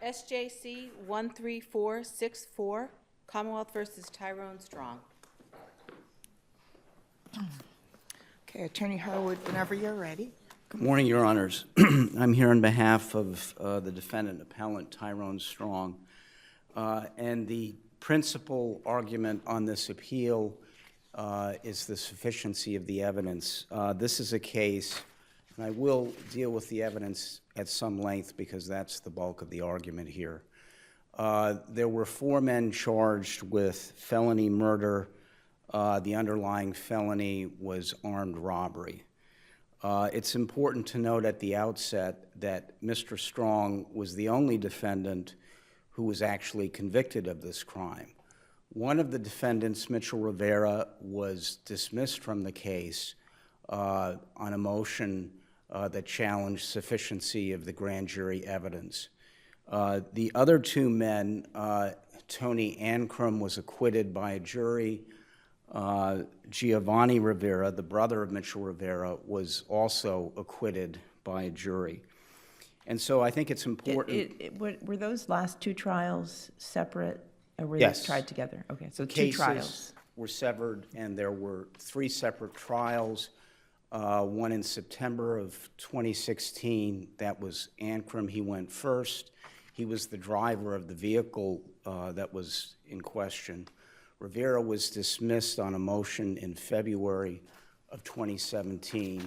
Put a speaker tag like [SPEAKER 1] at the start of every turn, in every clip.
[SPEAKER 1] SJC-13464, Commonwealth versus Tyrone Strong.
[SPEAKER 2] Okay, Attorney Harwood, whenever you're ready.
[SPEAKER 3] Good morning, Your Honors. I'm here on behalf of the defendant appellant Tyrone Strong. And the principal argument on this appeal is the sufficiency of the evidence. This is a case, and I will deal with the evidence at some length because that's the bulk of the argument here. There were 4 men charged with felony murder. The underlying felony was armed robbery. It's important to note at the outset that Mr. Strong was the only defendant who was actually convicted of this crime. One of the defendants, Mitchell Rivera, was dismissed from the case on a motion that challenged sufficiency of the grand jury evidence. The other 2 men, Tony Ancrum was acquitted by a jury. Giovanni Rivera, the brother of Mitchell Rivera, was also acquitted by a jury. And so I think it's important.
[SPEAKER 2] Were those last 2 trials separate, or were
[SPEAKER 3] Yes.
[SPEAKER 2] they tried together? Okay, so 2
[SPEAKER 3] Cases
[SPEAKER 2] trials.
[SPEAKER 3] were severed, and there were 3 separate trials. One in September of 2016, that was Ancrum. He went first. He was the driver of the vehicle that was in question. Rivera was dismissed on a motion in February of 2017.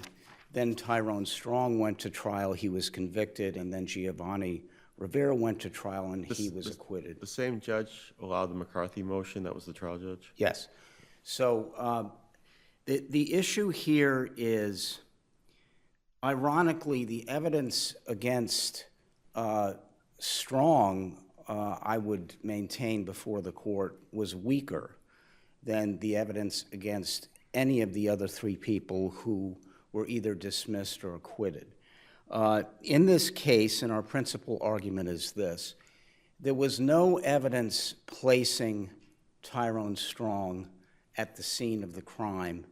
[SPEAKER 3] Then Tyrone Strong went to trial. He was convicted, and then Giovanni Rivera went to trial, and he was acquitted.
[SPEAKER 4] The same judge allowed the McCarthy motion? That was the trial judge?
[SPEAKER 3] Yes. So the issue here is, ironically, the evidence against Strong, I would maintain before the court, was weaker than the evidence against any of the other 3 people who were either dismissed or acquitted. In this case, and our principal argument is this, there was no evidence placing Tyrone Strong at the scene of the crime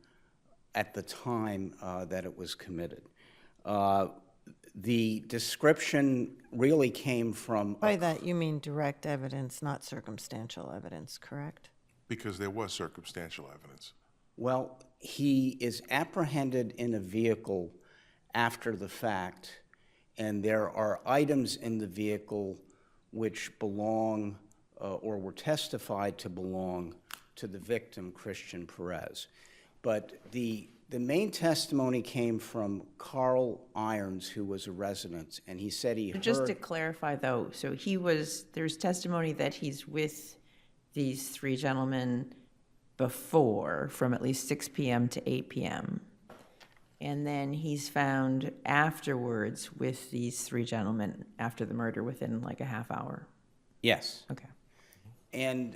[SPEAKER 3] at the time that it was committed. The description really came from...
[SPEAKER 5] By that, you mean direct evidence, not circumstantial evidence, correct?
[SPEAKER 6] Because there was circumstantial evidence.
[SPEAKER 3] Well, he is apprehended in a vehicle after the fact, and there are items in the vehicle which belong or were testified to belong to the victim, Christian Perez. But the main testimony came from Carl Irons, who was a resident, and he said he heard...
[SPEAKER 2] Just to clarify, though, so there's testimony that he's with these 3 gentlemen before, from at least 6 p.m. to 8 p.m., and then he's found afterwards with these 3 gentlemen after the murder within like a half hour.
[SPEAKER 3] Yes.
[SPEAKER 2] Okay.
[SPEAKER 3] And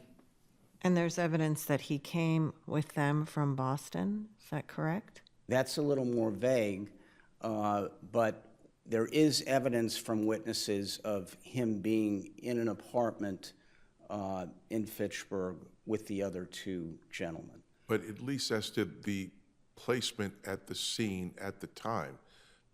[SPEAKER 5] there's evidence that he came with them from Boston, is that correct?
[SPEAKER 3] that's a little more vague, but there is evidence from witnesses of him being in an apartment in Fitchburg with the other 2 gentlemen.
[SPEAKER 6] But at least as to the placement at the scene at the time,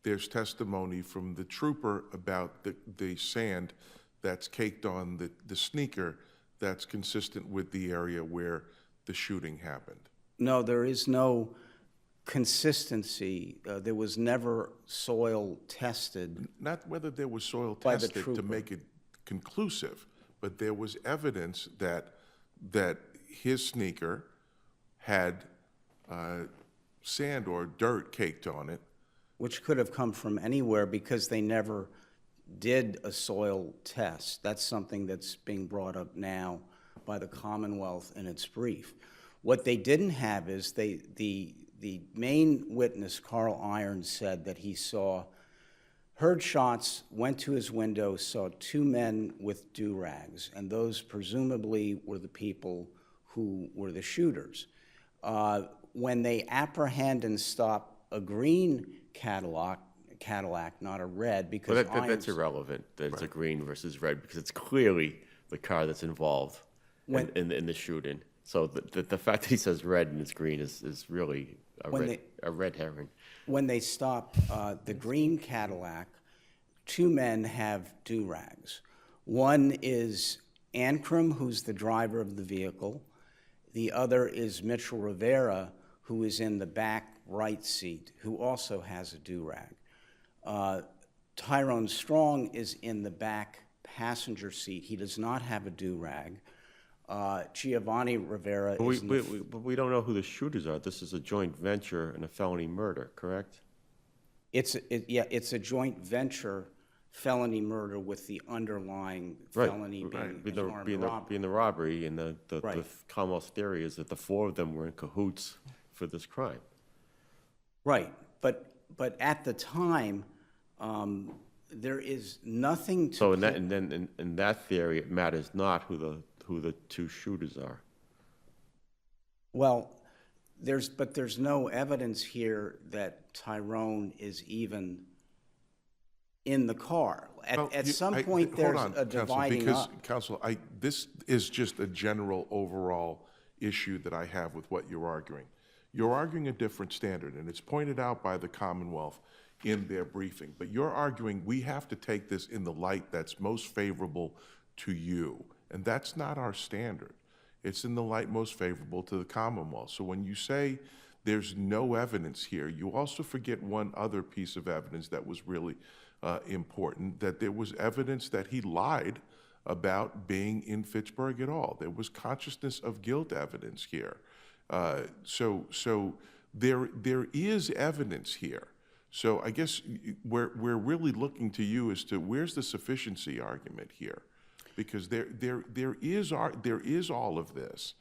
[SPEAKER 6] there's testimony from the trooper about the sand that's caked on the sneaker that's consistent with the area where the shooting happened.
[SPEAKER 3] No, there is no consistency. There was never soil tested.
[SPEAKER 6] Not whether there was soil
[SPEAKER 3] By the
[SPEAKER 6] tested to
[SPEAKER 3] trooper.
[SPEAKER 6] make it conclusive, but there was evidence that his sneaker had sand or dirt caked on it.
[SPEAKER 3] Which could have come from anywhere because they never did a soil test. That's something that's being brought up now by the Commonwealth in its brief. What they didn't have is the main witness, Carl Irons, said that he heard shots, went to his window, saw 2 men with do-rags, and those presumably were the people who were the shooters. When they apprehend and stop a green Cadillac, not a red, because
[SPEAKER 4] Well, that's irrelevant, that it's a green versus red, because it's clearly the car that's involved in the shooting. So the fact that he says red and it's green is really a red herring.
[SPEAKER 3] When they stop the green Cadillac, 2 men have do-rags. One is Ancrum, who's the driver of the vehicle. The other is Mitchell Rivera, who is in the back right seat, who also has a do-rag. Tyrone Strong is in the back passenger seat. He does not have a do-rag. Giovanni Rivera is in the
[SPEAKER 4] But we don't know who the shooters are. This is a joint venture and a felony murder, correct?
[SPEAKER 3] It's a joint venture felony murder with the underlying
[SPEAKER 4] Right,
[SPEAKER 3] felony
[SPEAKER 4] right.
[SPEAKER 3] being an armed robbery.
[SPEAKER 4] Being the robbery, and the
[SPEAKER 3] Right.
[SPEAKER 4] Commonwealth's theory is that the four of them were in cahoots for this crime.
[SPEAKER 3] Right, but at the time, there is nothing to.
[SPEAKER 4] So in that theory, it matters not who the two shooters are.
[SPEAKER 3] Well, there's no evidence here that Tyrone is even in the car. At some point,
[SPEAKER 6] hold
[SPEAKER 3] there's
[SPEAKER 6] on,
[SPEAKER 3] a
[SPEAKER 6] Counsel,
[SPEAKER 3] dividing
[SPEAKER 6] because,
[SPEAKER 3] up.
[SPEAKER 6] Counsel, this is just a general overall issue that I have with what you're arguing. You're arguing a different standard, and it's pointed out by the Commonwealth in their briefing. But you're arguing we have to take this in the light that's most favorable to you, and that's not our standard. It's in the light most favorable to the Commonwealth. So when you say there's no evidence here, you also forget one other piece of evidence that was really important, that there was evidence that he lied about being in Fitchburg at all. There was consciousness of guilt evidence here. So there is evidence here. So I guess we're really looking to you as to where's the sufficiency argument here, because there is all of this.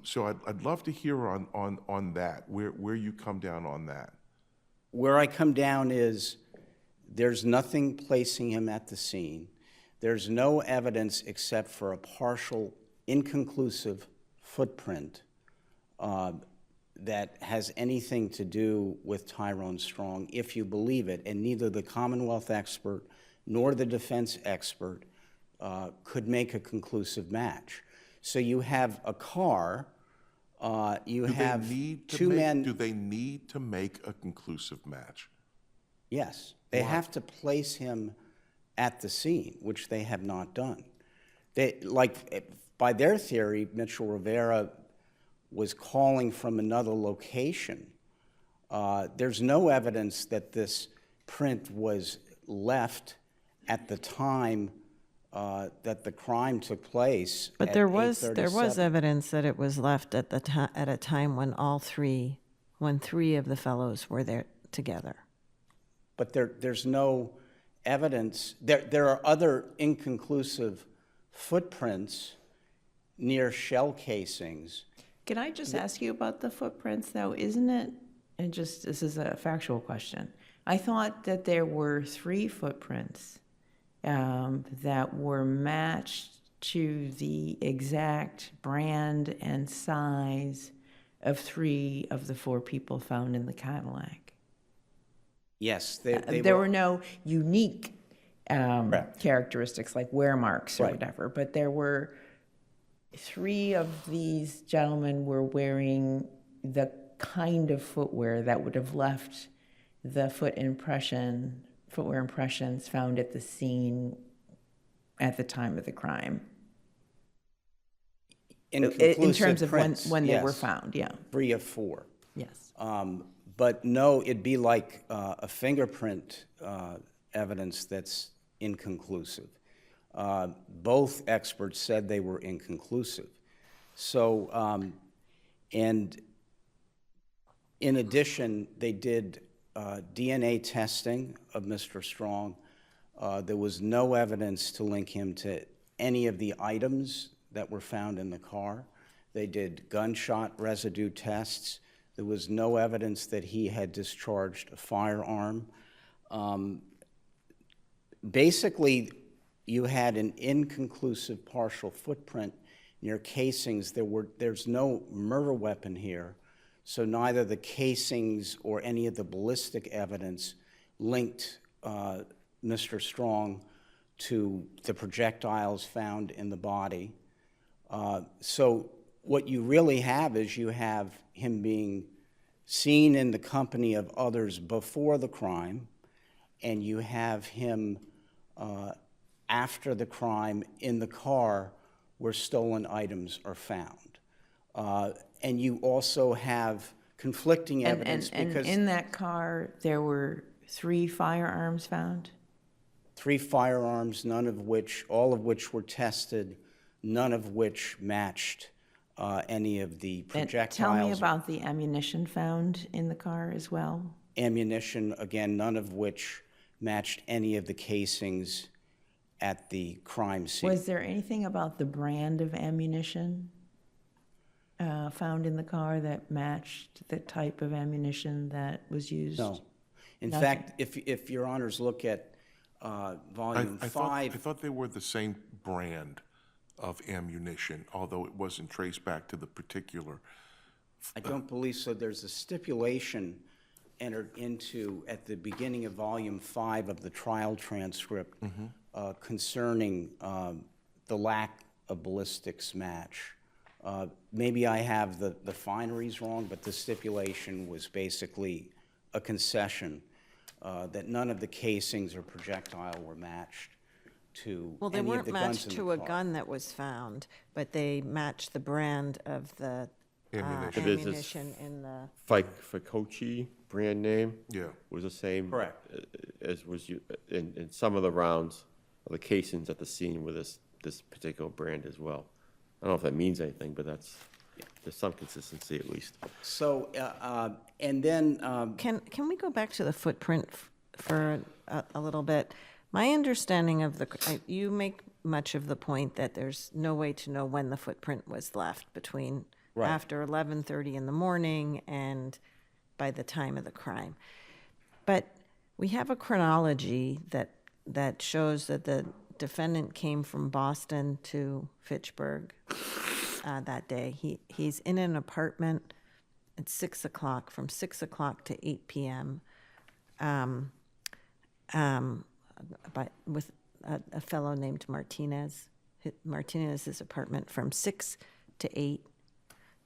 [SPEAKER 6] So I'd love to hear on that, where you come down on that.
[SPEAKER 3] Where I come down is there's nothing placing him at the scene. There's no evidence except for a partial, inconclusive footprint that has anything to do with Tyrone Strong, if you believe it, and neither the Commonwealth expert nor the defense expert could make a conclusive match. So you have a car, you have two men.
[SPEAKER 6] Do they need to make a conclusive match?
[SPEAKER 3] Yes, they have to place him at the scene, which they have not done. By their theory, Mitchell Rivera was calling from another location. There's no evidence that this print was left at the time that the crime took place.
[SPEAKER 5] But
[SPEAKER 3] at
[SPEAKER 5] there was
[SPEAKER 3] 8:37.
[SPEAKER 5] evidence that it was left at a time when three of the fellows were there together.
[SPEAKER 3] But there's no evidence. There are other inconclusive footprints near shell casings.
[SPEAKER 2] Can I just ask you about the footprints, though? Isn't it, and just, this is a factual question. I thought that there were 3 footprints that were matched to the exact brand and size of 3 of the 4 people found in the Cadillac.
[SPEAKER 3] Yes,
[SPEAKER 2] There were no unique characteristics like wear marks or
[SPEAKER 3] Right.
[SPEAKER 2] whatever, but there were 3 of these gentlemen were wearing the kind of footwear that would have left the footwear impressions found at the scene at the time of the crime. In terms of
[SPEAKER 3] prints,
[SPEAKER 2] when they were
[SPEAKER 3] yes.
[SPEAKER 2] found, yeah.
[SPEAKER 3] 3 of 4.
[SPEAKER 2] Yes.
[SPEAKER 3] But no, it'd be like a fingerprint evidence that's inconclusive. Both experts said they were inconclusive. So, and in addition, they did DNA testing of Mr. Strong. There was no evidence to link him to any of the items that were found in the car. They did gunshot residue tests. There was no evidence that he had discharged a firearm. Basically, you had an inconclusive partial footprint near casings. There's no murder weapon here, so neither the casings or any of the ballistic evidence linked Mr. Strong to the projectiles found in the body. So what you really have is you have him being seen in the company of others before the crime, and you have him after the crime in the car where stolen items are found. And you also have conflicting evidence
[SPEAKER 2] And
[SPEAKER 3] because
[SPEAKER 2] in that car, there were 3 firearms found?
[SPEAKER 3] 3 firearms, all of which were tested, none of which matched any of the
[SPEAKER 2] And
[SPEAKER 3] projectiles.
[SPEAKER 2] tell me about the ammunition found in the car as well.
[SPEAKER 3] Ammunition, again, none of which matched any of the casings at the crime scene.
[SPEAKER 2] Was there anything about the brand of ammunition found in the car that matched the type of ammunition that was used?
[SPEAKER 3] No. In
[SPEAKER 2] Nothing.
[SPEAKER 3] fact, if your honors look at volume
[SPEAKER 6] I
[SPEAKER 3] 5,
[SPEAKER 6] thought they were the same brand of ammunition, although it wasn't traced back to the particular.
[SPEAKER 3] I don't believe so. There's a stipulation entered into at the beginning of volume 5 of the trial transcript concerning the lack of ballistics match. Maybe I have the fineries wrong, but the stipulation was basically a concession that none of the casings or projectile were matched to
[SPEAKER 5] Well, they
[SPEAKER 3] any of
[SPEAKER 5] weren't
[SPEAKER 3] the guns
[SPEAKER 5] matched
[SPEAKER 3] in
[SPEAKER 5] to
[SPEAKER 3] the
[SPEAKER 5] a
[SPEAKER 3] car.
[SPEAKER 5] gun that was found, but they matched the brand of the
[SPEAKER 6] Ammunition.
[SPEAKER 4] It is this-
[SPEAKER 5] ammunition in the,
[SPEAKER 4] Ficochi brand name.
[SPEAKER 6] Yeah.
[SPEAKER 4] Was the same.
[SPEAKER 3] Correct.
[SPEAKER 4] As was in some of the rounds of the casings at the scene with this particular brand as well. I don't know if that means anything, but there's some consistency at least.
[SPEAKER 3] So, and then,
[SPEAKER 5] can we go back to the footprint for a little bit? My understanding of you make much of the point that there's no way to know when the footprint was left between
[SPEAKER 3] Right.
[SPEAKER 5] after 11:30 in the morning and by the time of the crime. But we have a chronology that shows that the defendant came from Boston to Fitchburg that day. He's in an apartment at 6 o'clock, from 6 o'clock to 8 p.m. With a fellow named Martinez. Martinez's apartment from 6 to 8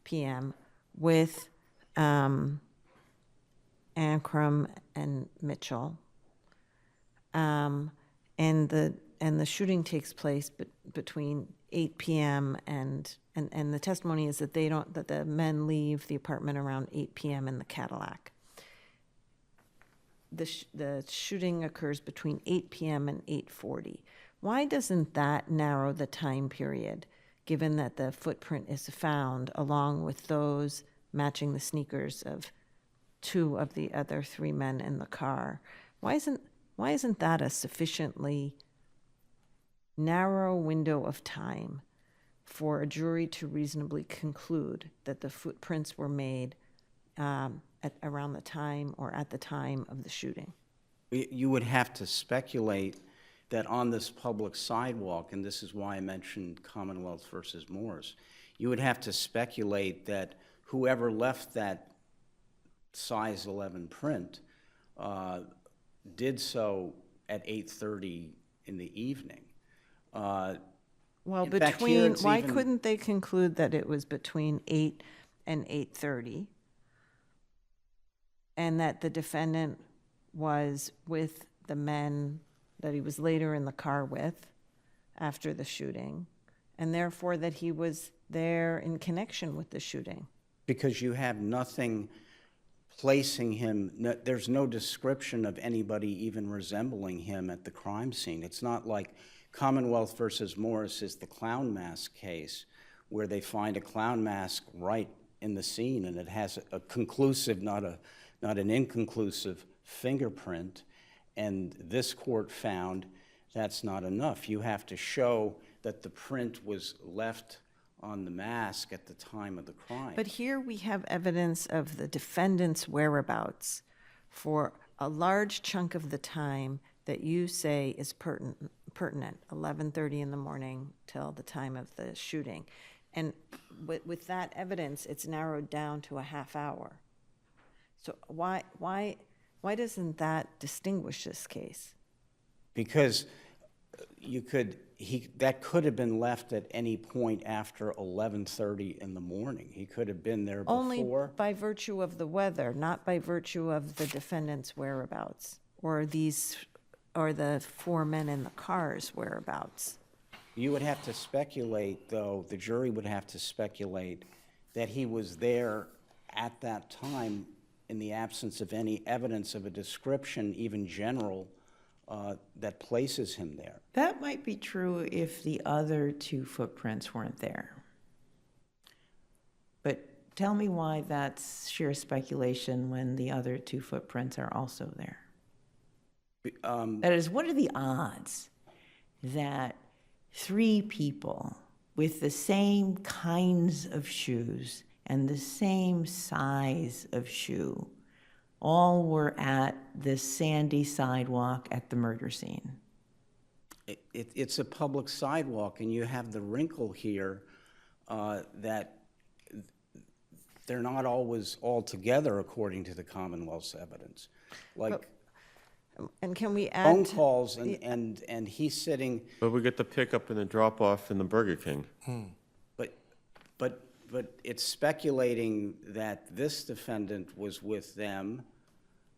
[SPEAKER 5] p.m. with Ancrum and Mitchell. And the shooting takes place between 8 p.m. and the testimony is that that the men leave the apartment around 8 p.m. in the Cadillac. The shooting occurs between 8 p.m. and 8:40. Why doesn't that narrow the time period, given that the footprint is found along with those matching the sneakers of 2 of the other 3 men in the car? Why isn't that a sufficiently narrow window of time for a jury to reasonably conclude that the footprints were made around the time or at the time of the shooting?
[SPEAKER 3] you would have to speculate that on this public sidewalk, and this is why I mentioned Commonwealth versus Morris, you would have to speculate that whoever left that size 11 print did so at 8:30 in the evening.
[SPEAKER 5] Well,
[SPEAKER 3] In fact, here it's
[SPEAKER 5] why
[SPEAKER 3] even-
[SPEAKER 5] couldn't they conclude that it was between 8 and 8:30? And that the defendant was with the men that he was later in the car with after the shooting, and therefore that he was there in connection with the shooting?
[SPEAKER 3] Because you have nothing placing him, there's no description of anybody even resembling him at the crime scene. It's not like Commonwealth versus Morris is the clown mask case, where they find a clown mask right in the scene, and it has a conclusive, not an inconclusive fingerprint. And this court found that's not enough. You have to show that the print was left on the mask at the time of the crime.
[SPEAKER 5] But here we have evidence of the defendant's whereabouts for a large chunk of the time that you say is pertinent, 11:30 in the morning till the time of the shooting. And with that evidence, it's narrowed down to a half hour. So why doesn't that distinguish this case?
[SPEAKER 3] Because that could have been left at any point after 11:30 in the morning. He could have been there
[SPEAKER 5] Only
[SPEAKER 3] before.
[SPEAKER 5] by virtue of the weather, not by virtue of the defendant's whereabouts or these or the four men in the car's whereabouts?
[SPEAKER 3] You would have to speculate, though, the jury would have to speculate that he was there at that time in the absence of any evidence of a description, even general, that places him there.
[SPEAKER 2] That might be true if the other two footprints weren't there. But tell me why that's sheer speculation when the other two footprints are also there. That is, what are the odds that three people with the same kinds of shoes and the same size of shoe all were at this sandy sidewalk at the murder scene?
[SPEAKER 3] It's a public sidewalk, and you have the wrinkle here that they're not always all together according to the Commonwealth's evidence. Like
[SPEAKER 5] And can we add?
[SPEAKER 3] phone calls and he's sitting,
[SPEAKER 4] But we get the pickup and the drop off in the Burger King.
[SPEAKER 3] but it's speculating that this defendant was with them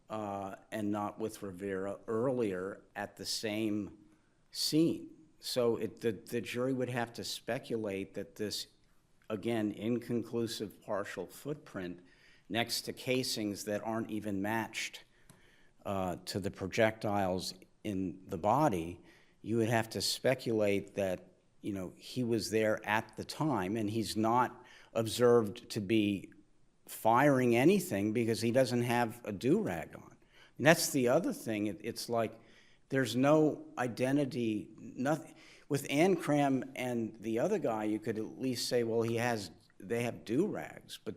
[SPEAKER 3] and not with Rivera earlier at the same scene. So the jury would have to speculate that this, again, inconclusive partial footprint next to casings that aren't even matched to the projectiles in the body, you would have to speculate that, you know, he was there at the time, and he's not observed to be firing anything because he doesn't have a do-rag on. And that's the other thing. It's like there's no identity, nothing. With Ancram and the other guy, you could at least say, well, they have do-rags, but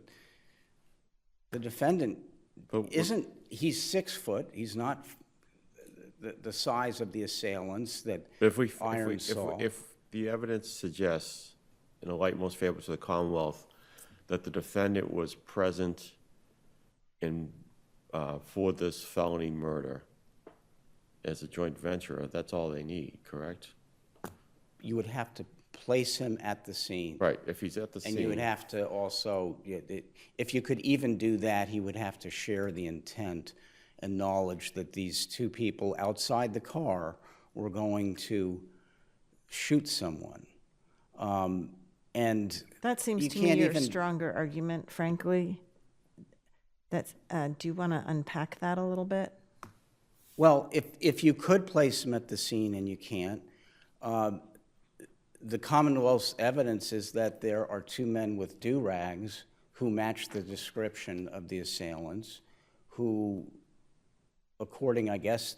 [SPEAKER 3] the defendant he's 6 foot, he's not the size of the assailants that Iron saw.
[SPEAKER 4] If the evidence suggests, in a light most favorable to the Commonwealth, that the defendant was present for this felony murder as a joint venture, that's all they need, correct?
[SPEAKER 3] You would have to place him at the scene.
[SPEAKER 4] Right, if he's at the scene.
[SPEAKER 3] And you would have to also, if you could even do that, he would have to share the intent and knowledge that these two people outside the car were going to shoot someone. And
[SPEAKER 5] That seems
[SPEAKER 3] you
[SPEAKER 5] to me
[SPEAKER 3] can't
[SPEAKER 5] your
[SPEAKER 3] even-
[SPEAKER 5] stronger argument, frankly. That's, do you want to unpack that a little bit?
[SPEAKER 3] Well, if you could place him at the scene and you can't, the Commonwealth's evidence is that there are two men with do-rags who match the description of the assailants, who, according, I guess,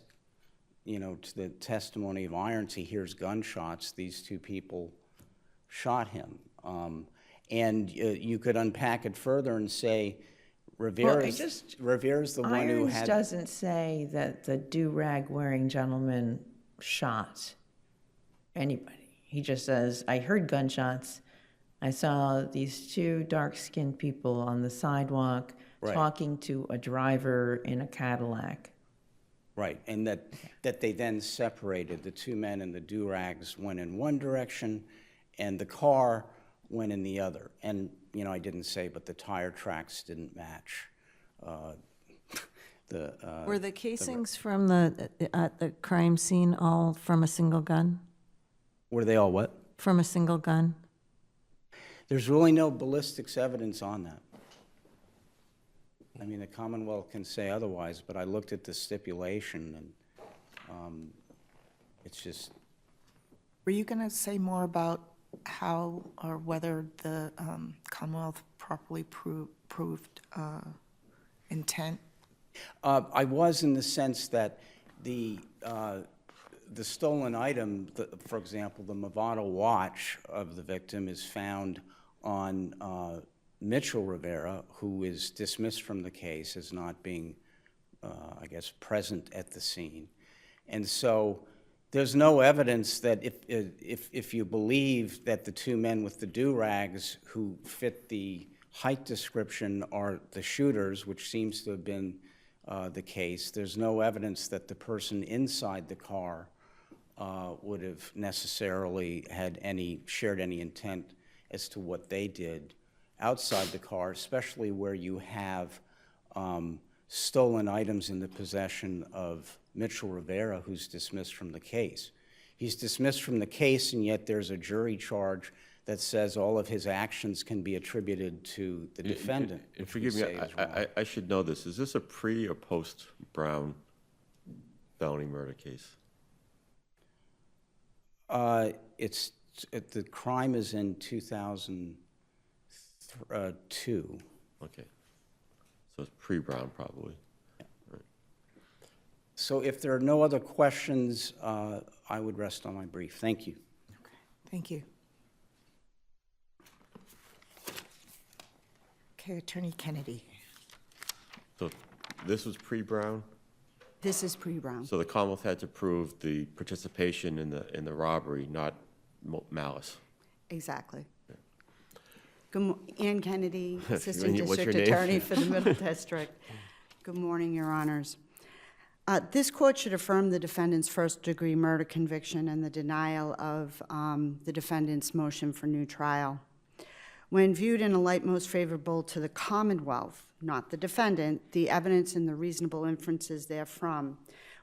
[SPEAKER 3] you know, to the testimony of Irons, he hears gunshots. These two people shot him. And you could unpack it further and say, Rivera's the one who
[SPEAKER 2] Irons
[SPEAKER 3] had...
[SPEAKER 2] doesn't say that the do-rag wearing gentleman shot anybody. He just says, I heard gunshots. I saw these two dark-skinned people on the sidewalk talking to a driver in a Cadillac.
[SPEAKER 3] Right, and that they then separated. The two men in the do-rags went in one direction, and the car went in the other. And, you know, I didn't say, but the tire tracks didn't match.
[SPEAKER 5] Were the casings from at the crime scene all from a single gun?
[SPEAKER 3] Were they all what?
[SPEAKER 5] From a single gun?
[SPEAKER 3] There's really no ballistics evidence on that. I mean, the Commonwealth can say otherwise, but I looked at the stipulation, and it's just...
[SPEAKER 7] Were you going to say more about how or whether the Commonwealth properly proved intent?
[SPEAKER 3] I was, in the sense that the stolen item, for example, the Movado watch of the victim is found on Mitchell Rivera, who is dismissed from the case as not being, I guess, present at the scene. And so there's no evidence that if you believe that the two men with the do-rags who fit the height description are the shooters, which seems to have been the case, there's no evidence that the person inside the car would have necessarily shared any intent as to what they did outside the car, especially where you have stolen items in the possession of Mitchell Rivera, who's dismissed from the case. He's dismissed from the case, and yet there's a jury charge that says all of his actions can be attributed to the defendant.
[SPEAKER 4] And
[SPEAKER 3] which we
[SPEAKER 4] forgive me,
[SPEAKER 3] say is wrong.
[SPEAKER 4] I should know this. Is this a pre or post Brown felony murder case?
[SPEAKER 3] The crime is in 2002.
[SPEAKER 4] Okay. So it's pre-Brown, probably.
[SPEAKER 3] So if there are no other questions, I would rest on my brief. Thank you.
[SPEAKER 7] Thank you. Okay, Attorney Kennedy.
[SPEAKER 4] So this was pre-Brown?
[SPEAKER 8] This is pre-Brown.
[SPEAKER 4] So the Commonwealth had to prove the participation in the robbery, not malice.
[SPEAKER 8] Exactly. Ann Kennedy, Assistant
[SPEAKER 4] What's your
[SPEAKER 8] District
[SPEAKER 4] name?
[SPEAKER 8] Attorney for the Middle District. Good morning, Your Honors. This court should affirm the defendant's first-degree murder conviction and the denial of the defendant's motion for new trial. When viewed in a light most favorable to the Commonwealth, not the defendant, the evidence and the reasonable inferences therefrom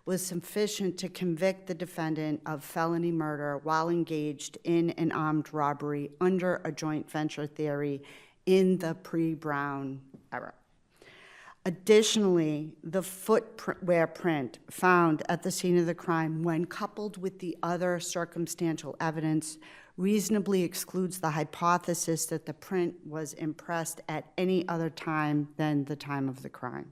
[SPEAKER 8] was sufficient to convict the defendant of felony murder while engaged in an armed robbery under a joint venture theory in the pre-Brown era. Additionally, the footwear print found at the scene of the crime, when coupled with the other circumstantial evidence, reasonably excludes the hypothesis that the print was impressed at any other time than the time of the crime.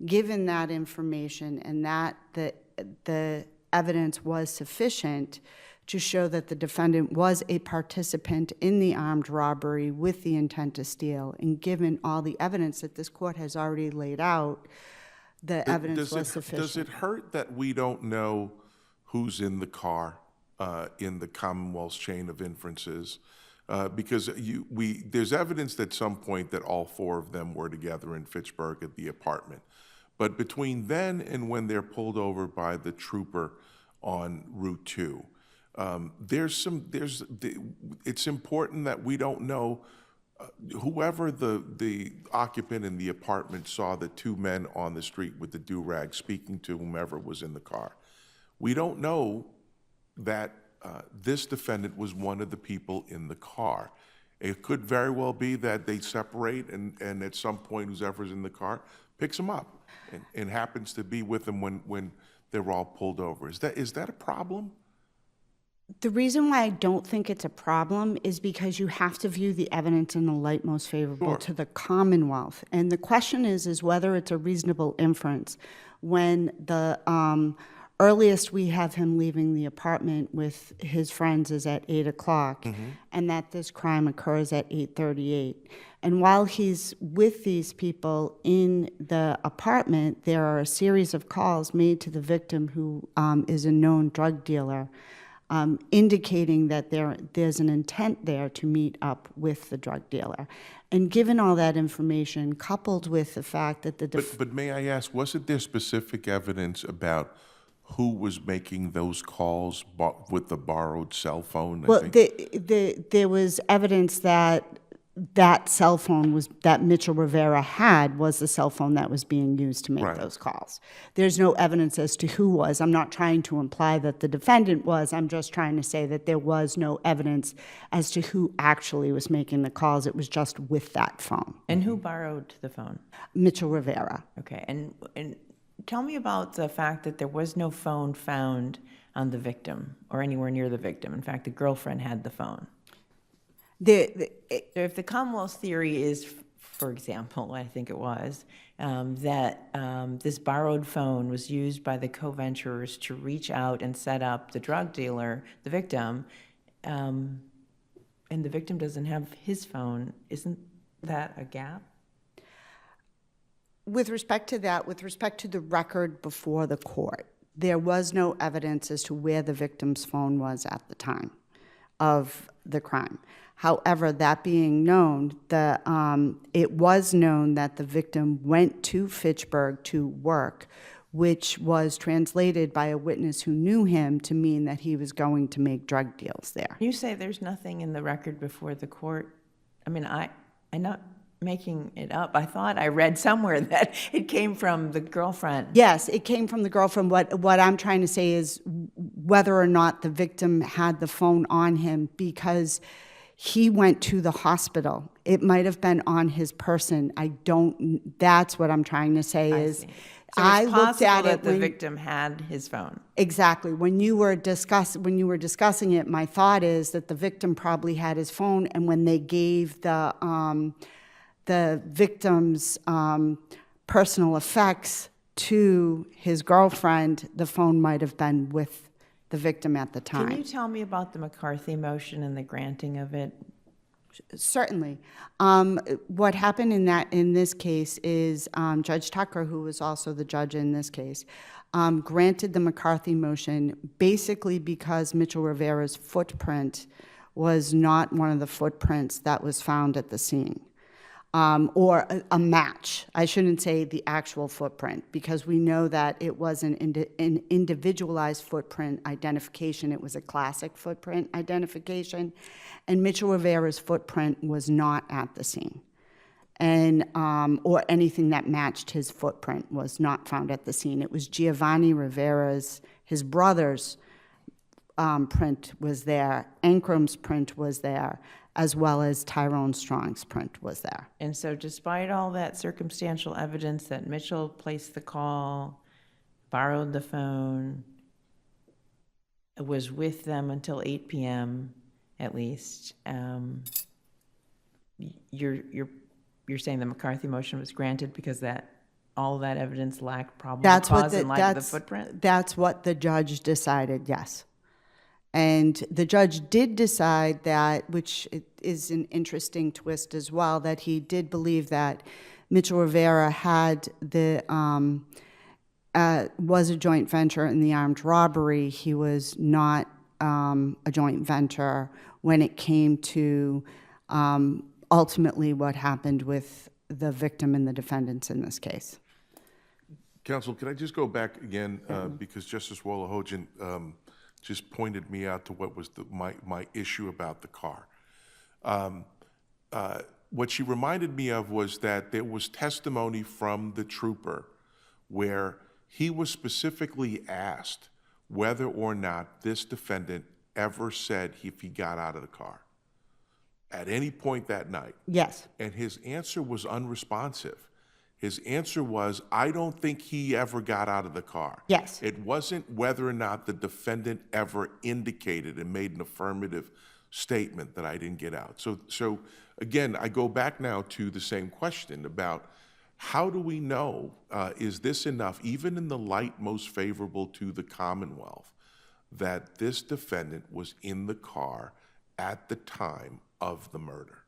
[SPEAKER 8] Given that information and that the evidence was sufficient to show that the defendant was a participant in the armed robbery with the intent to steal, and given all the evidence that this court has already laid out, the evidence was sufficient.
[SPEAKER 6] Does it hurt that we don't know who's in the car in the Commonwealth's chain of inferences? Because there's evidence at some point that all four of them were together in Fitchburg at the apartment. But between then and when they're pulled over by the trooper on Route 2, it's important that we don't know whoever the occupant in the apartment saw the two men on the street with the do-rag speaking to whomever was in the car. We don't know that this defendant was one of the people in the car. It could very well be that they separate and at some point whoever's in the car picks them up and happens to be with them when they're all pulled over. Is that a problem?
[SPEAKER 8] The reason why I don't think it's a problem is because you have to view the evidence in the light most favorable to the Commonwealth. And the question is whether it's a reasonable inference when the earliest we have him leaving the apartment with his friends is at 8 o'clock, and that this crime occurs at 8:38. And while he's with these people in the apartment, there are a series of calls made to the victim who is a known drug dealer, indicating that there's an intent there to meet up with the drug dealer. And given all that information, coupled with the fact that
[SPEAKER 6] But may I ask, wasn't there specific evidence about who was making those calls with the borrowed cell phone?
[SPEAKER 8] Well, there was evidence that cell phone that Mitchell Rivera had was the cell phone that was being used to make those calls. There's no evidence as to who was. I'm not trying to imply that the defendant was. I'm just trying to say that there was no evidence as to who actually was making the calls. It was just with that phone.
[SPEAKER 2] And who borrowed the phone?
[SPEAKER 8] Mitchell Rivera.
[SPEAKER 2] Okay, and tell me about the fact that there was no phone found on the victim or anywhere near the victim. In fact, the girlfriend had the phone. So if the Commonwealth's theory is, for example, I think it was, that this borrowed phone was used by the co-venturers to reach out and set up the drug dealer, the victim, and the victim doesn't have his phone, isn't that a gap?
[SPEAKER 8] With respect to that, with respect to the record before the court, there was no evidence as to where the victim's phone was at the time of the crime. However, that being known, it was known that the victim went to Fitchburg to work, which was translated by a witness who knew him to mean that he was going to make drug deals there.
[SPEAKER 2] You say there's nothing in the record before the court. I mean, making it up. I thought I read somewhere that it came from the girlfriend.
[SPEAKER 8] Yes, it came from the girlfriend. What I'm trying to say is whether or not the victim had the phone on him, because he went to the hospital. It might have been on his person. That's what I'm trying to say is.
[SPEAKER 2] See. So
[SPEAKER 8] I
[SPEAKER 2] it's
[SPEAKER 8] looked
[SPEAKER 2] possible
[SPEAKER 8] at
[SPEAKER 2] that
[SPEAKER 8] it
[SPEAKER 2] the
[SPEAKER 8] when,
[SPEAKER 2] victim had his phone.
[SPEAKER 8] exactly. When you were discussing it, my thought is that the victim probably had his phone, and when they gave the victim's personal effects to his girlfriend, the phone might have been with the victim at the time.
[SPEAKER 2] Can you tell me about the McCarthy motion and the granting of it?
[SPEAKER 8] Certainly. What happened in this case is Judge Tucker, who was also the judge in this case, granted the McCarthy motion basically because Mitchell Rivera's footprint was not one of the footprints that was found at the scene. Or a match. I shouldn't say the actual footprint, because we know that it wasn't an individualized footprint identification. It was a classic footprint identification. And Mitchell Rivera's footprint was not at the scene. And, or anything that matched his footprint was not found at the scene. It was Giovanni Rivera's, his brother's print was there, Ankram's print was there, as well as Tyrone Strong's print was there.
[SPEAKER 2] And so despite all that circumstantial evidence that Mitchell placed the call, borrowed the phone, was with them until 8 p.m. at least, you're saying the McCarthy motion was granted because that all that evidence lacked probable cause in light of the footprint?
[SPEAKER 8] That's what the judge decided, yes. And the judge did decide that, which is an interesting twist as well, that he did believe that Mitchell Rivera had was a joint venture in the armed robbery. He was not a joint venture when it came to ultimately what happened with the victim and the defendants in this case.
[SPEAKER 6] Counsel, can I just go back again, because Justice Wolahojian just pointed me out to what was my issue about the car. What she reminded me of was that there was testimony from the trooper where he was specifically asked whether or not this defendant ever said if he got out of the car at any point that night.
[SPEAKER 8] Yes.
[SPEAKER 6] And his answer was unresponsive. His answer was, I don't think he ever got out of the car.
[SPEAKER 8] Yes.
[SPEAKER 6] It wasn't whether or not the defendant ever indicated and made an affirmative statement that I didn't get out. So again, I go back now to the same question about how do we know, is this enough, even in the light most favorable to the Commonwealth, that this defendant was in the car at the time of the murder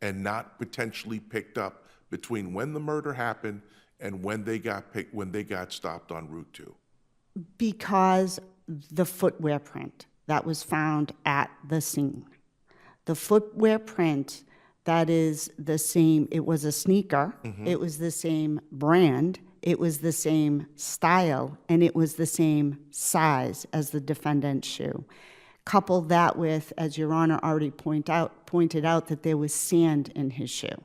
[SPEAKER 6] and not potentially picked up between when the murder happened and when they got stopped on Route 2?
[SPEAKER 8] Because the footwear print that was found at the scene. The footwear print that is the same, it was a sneaker, it was the same brand, it was the same style, and it was the same size as the defendant's shoe. Couple that with, as Your Honor already pointed out, that there was sand in his shoe.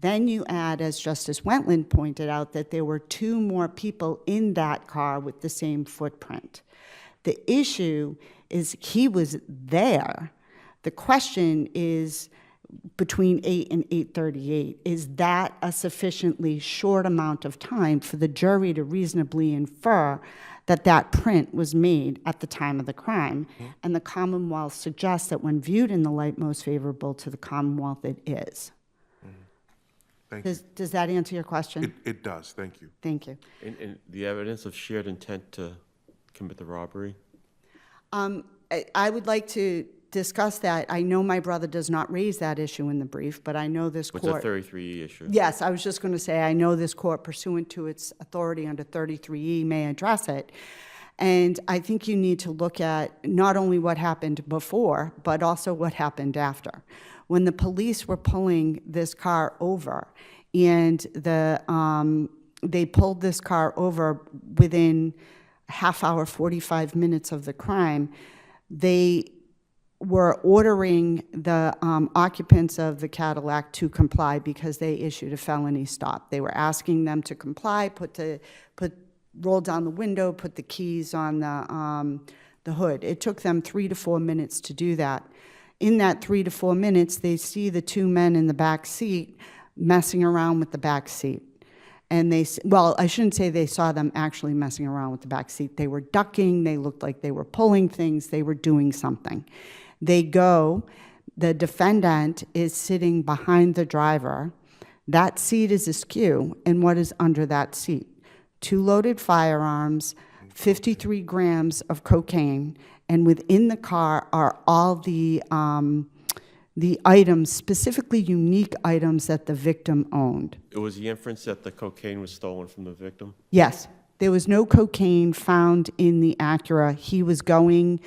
[SPEAKER 8] Then you add, as Justice Wentland pointed out, that there were 2 more people in that car with the same footprint. The issue is he was there. The question is, between 8 and 8:38, is that a sufficiently short amount of time for the jury to reasonably infer that that print was made at the time of the crime? And the Commonwealth suggests that when viewed in the light most favorable to the Commonwealth, it is.
[SPEAKER 6] Thank you.
[SPEAKER 8] Does that answer your question?
[SPEAKER 6] It does, thank you.
[SPEAKER 8] Thank you.
[SPEAKER 4] And the evidence of shared intent to commit the robbery?
[SPEAKER 8] I would like to discuss that. I know my brother does not raise that issue in the brief, but I know this
[SPEAKER 4] What's
[SPEAKER 8] court...
[SPEAKER 4] a 33E issue?
[SPEAKER 8] Yes, I was just going to say, I know this court, pursuant to its authority under 33E, may address it. And I think you need to look at not only what happened before, but also what happened after. When the police were pulling this car over, and they pulled this car over within a half hour, 45 minutes of the crime, they were ordering the occupants of the Cadillac to comply because they issued a felony stop. They were asking them to comply, roll down the window, put the keys on the hood. It took them 3 to 4 minutes to do that. In that 3 to 4 minutes, they see the two men in the back seat messing around with the back seat. And well, I shouldn't say they saw them actually messing around with the back seat. They were ducking, they looked like they were pulling things, they were doing something. They go, the defendant is sitting behind the driver. That seat is askew, and what is under that seat? 2 loaded firearms, 53 grams of cocaine, and within the car are all the items, specifically unique items that the victim owned.
[SPEAKER 4] It was the inference that the cocaine was stolen from the victim?
[SPEAKER 8] Yes, there was no cocaine found in the Acura. He was going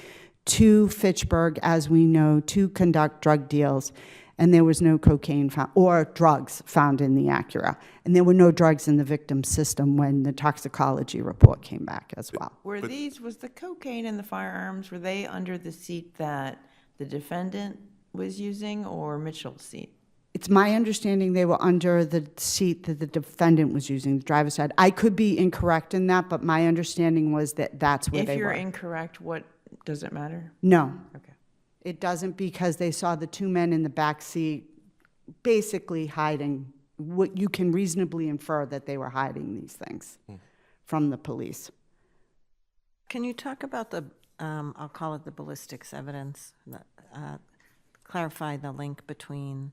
[SPEAKER 8] to Fitchburg, as we know, to conduct drug deals, and there was no cocaine found, or drugs found in the Acura. And there were no drugs in the victim's system when the toxicology report came back as well.
[SPEAKER 2] Was the cocaine and the firearms, were they under the seat that the defendant was using or Mitchell's seat?
[SPEAKER 8] It's my understanding they were under the seat that the defendant was using, the driver's side. I could be incorrect in that, but my understanding was that that's where they were.
[SPEAKER 2] If you're incorrect, what, does it matter?
[SPEAKER 8] No.
[SPEAKER 2] Okay.
[SPEAKER 8] It doesn't, because they saw the two men in the back seat basically hiding. What you can reasonably infer that they were hiding these things from the police.
[SPEAKER 5] Can you talk about the, I'll call it the ballistics evidence, clarify the link between?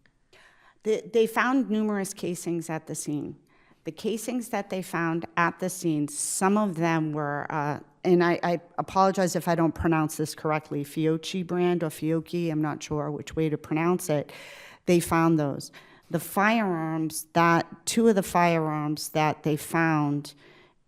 [SPEAKER 8] They found numerous casings at the scene. The casings that they found at the scene, some of them were, and I apologize if I don't pronounce this correctly, Fiocchi brand or Fiocchi, I'm not sure which way to pronounce it. They found those. The firearms two of the firearms that they found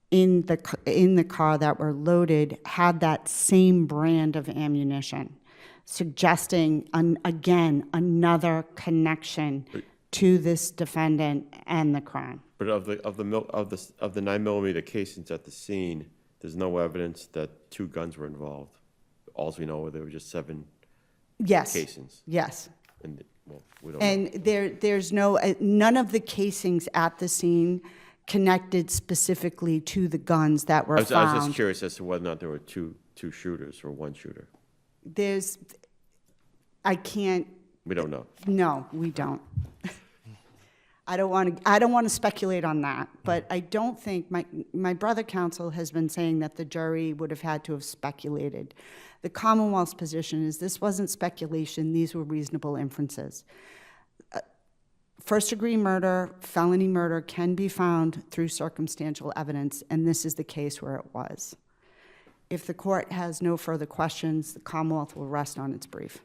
[SPEAKER 8] in the car that were loaded had that same brand of ammunition, suggesting, again, another connection to this defendant and the crime.
[SPEAKER 4] But of the 9mm casings at the scene, there's no evidence that 2 guns were involved. All we know, there were just 7
[SPEAKER 8] Yes.
[SPEAKER 4] casings.
[SPEAKER 8] Yes.
[SPEAKER 4] And well, we don't know.
[SPEAKER 8] And there's none of the casings at the scene connected specifically to the guns that were found.
[SPEAKER 4] I was just curious as to whether or not there were two shooters or 1 shooter.
[SPEAKER 8] I can't.
[SPEAKER 4] We don't know.
[SPEAKER 8] No, we don't. I don't want to speculate on that, but I don't think, my brother counsel has been saying that the jury would have had to have speculated. The Commonwealth's position is this wasn't speculation, these were reasonable inferences. First-degree murder, felony murder can be found through circumstantial evidence, and this is the case where it was. If the court has no further questions, the Commonwealth will rest on its brief.